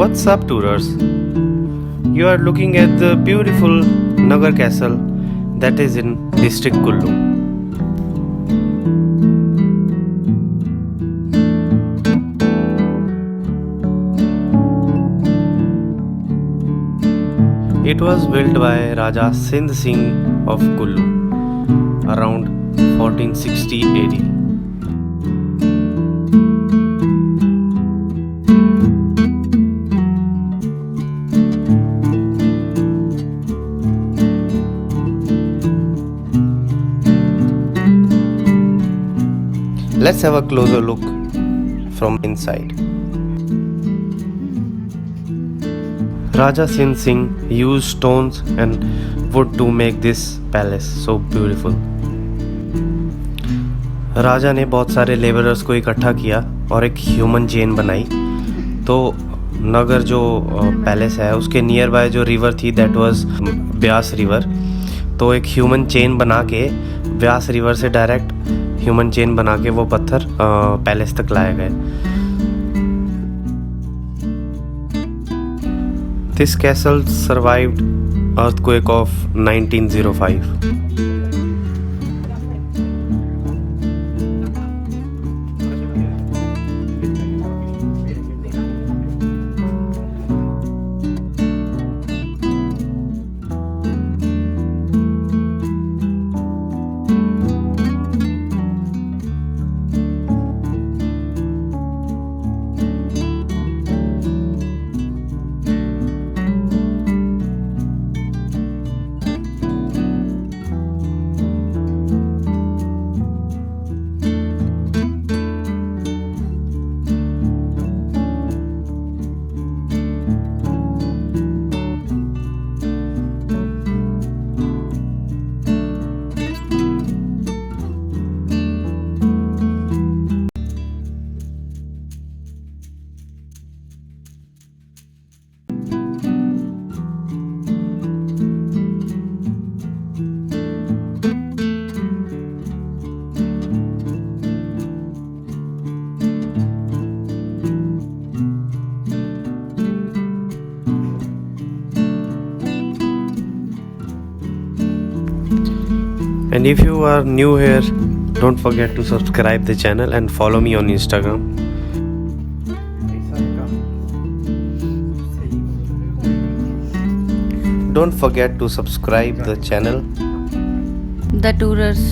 What's up, tourers? You are looking at the beautiful Naggar Castle that is in district Kullu. It was built by Raja Sindh Singh of Kullu around 1460 AD. Let's have a closer look from inside. Raja Sindh Singh used stones and wood to make this palace so beautiful. राजा ने बहुत सारे labourers को इकट्ठा किया और एक human chain बनाई. तो नगर जो पैलेस है उसके नियर बाय जो रिवर थी दैट वाज ब्यास रिवर. तो एक ह्यूमन चेन बना के ब्यास रिवर से डायरेक्ट ह्यूमन चेन बना के वो पत्थर पैलेस तक लाए गए. This castle survived earthquake of 1905. And if you are new here, don't forget to subscribe the channel and follow me on Instagram. Don't forget to subscribe the channel. The Tourers.